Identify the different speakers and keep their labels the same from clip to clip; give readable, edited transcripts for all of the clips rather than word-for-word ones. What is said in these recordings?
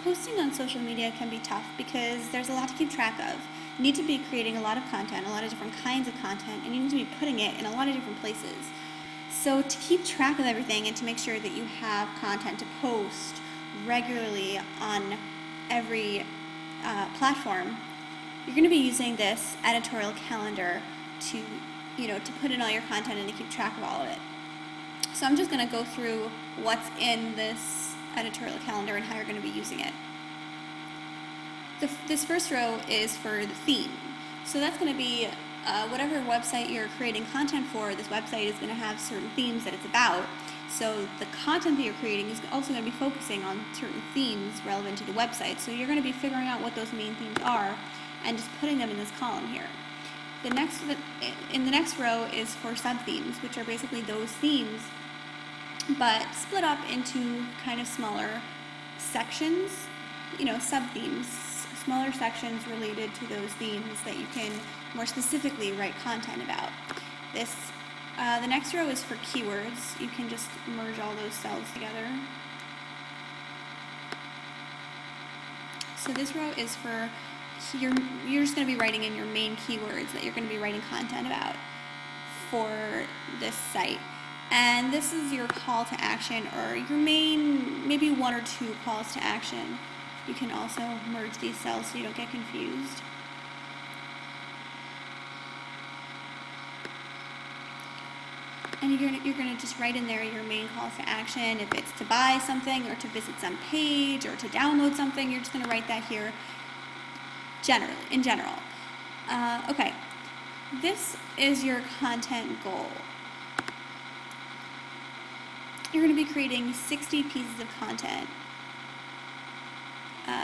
Speaker 1: posting on social media can be tough because there's a lot to keep track of. You need to be creating a lot of content, a lot of different kinds of content, and you need to be putting it in a lot of different places. So to keep track of everything and to make sure that you have content to post regularly on every platform, you're going to be using this editorial calendar to put in all your content and to keep track of all of it. So I'm just going to go through what's in this editorial calendar and how you're going to be using it. This first row is for the theme. So that's going to be whatever website you're creating content for. This website is going to have certain themes that it's about. So the content that you're creating is also going to be focusing on certain themes relevant to the website. So you're going to be figuring out what those main themes are and just putting them in this column here. In the next row is for sub-themes, which are basically those themes, but split up into kind of smaller sections, sub-themes, smaller sections related to those themes that you can more specifically write content about. The next row is for keywords. You can just merge all those cells together. So this row is for you're just going to be writing in your main keywords that you're going to be writing content about for this site. And this is your call to action, or your main, maybe one or two calls to action. You can also merge these cells so you don't get confused. And you're gonna just write in there your main calls to action. If it's to buy something or to visit some page or to download something, you're just gonna write that here in general. Okay, this is your content goal. You're going to be creating 60 pieces of content.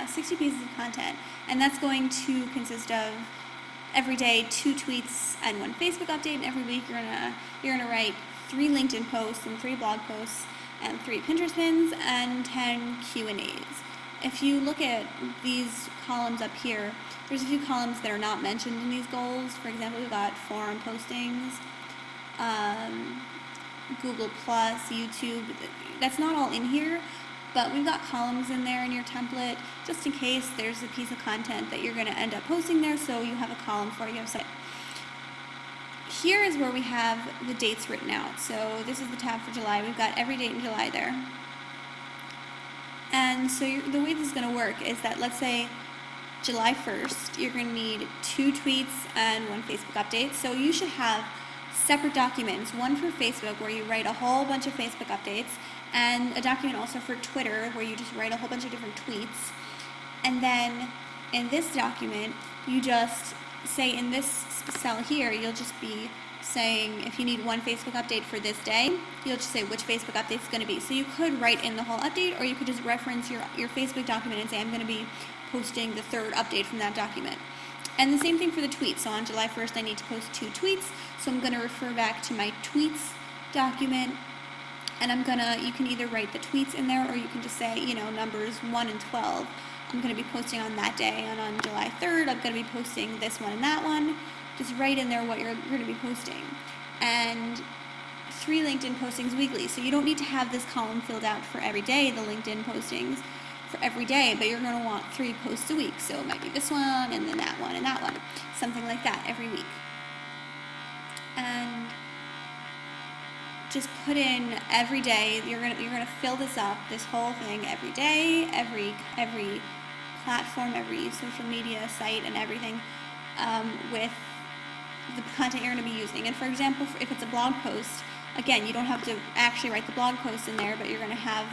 Speaker 1: 60 pieces of content, and that's going to consist of every day 2 tweets and 1 Facebook update, and every week you're gonna write 3 LinkedIn posts and 3 blog posts and 3 Pinterest pins and 10 Q&As. If you look at these columns up here, there's a few columns that are not mentioned in these goals. For example, we've got forum postings, Google+, YouTube. That's not all in here, but we've got columns in there in your template just in case there's a piece of content that you're going to end up posting there, so you have a column for your site. Here is where we have the dates written out. So this is the tab for July. We've got every date in July there. And so the way this is going to work is that, let's say July 1st, you're going to need 2 tweets and 1 Facebook update. So you should have separate documents, one for Facebook where you write a whole bunch of Facebook updates, and a document also for Twitter where you just write a whole bunch of different tweets. And then in this document, you just say in this cell here, you'll just be saying if you need 1 Facebook update for this day, you'll just say which Facebook update it's going to be. So you could write in the whole update, or you could just reference your Facebook document and say I'm going to be posting the 3rd update from that document. And the same thing for the tweets. So on July 1st, I need to post 2 tweets. So I'm going to refer back to my tweets document, and you can either write the tweets in there, or you can just say, numbers 1 and 12. I'm going to be posting on that day, and on July 3rd, I'm going to be posting this one and that one. Just write in there what you're going to be posting. And 3 LinkedIn postings weekly. So you don't need to have this column filled out for every day, the LinkedIn postings for every day, but you're going to want 3 posts a week. So it might be this one, and then that one, and that one. Something like that every week. And just put in every day. You're gonna fill this up, this whole thing, every day, every platform, every social media site, and everything with the content you're going to be using. And for example, if it's a blog post, again, you don't have to actually write the blog post in there, but you're going to have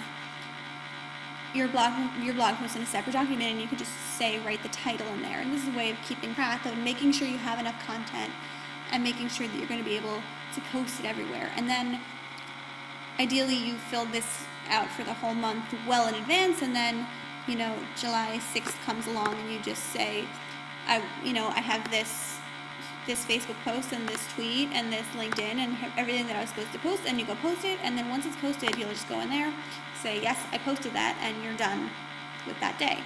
Speaker 1: your blog post in a separate document, and you can just say write the title in there. And this is a way of keeping track of making sure you have enough content and making sure that you're going to be able to post it everywhere. And then ideally you filled this out for the whole month well in advance, and then July 6th comes along and you just say I have this Facebook post and this tweet and this LinkedIn and everything that I was supposed to post, and you go post it, and then once it's posted, you'll just go in there, say, yes, I posted that, and you're done with that day.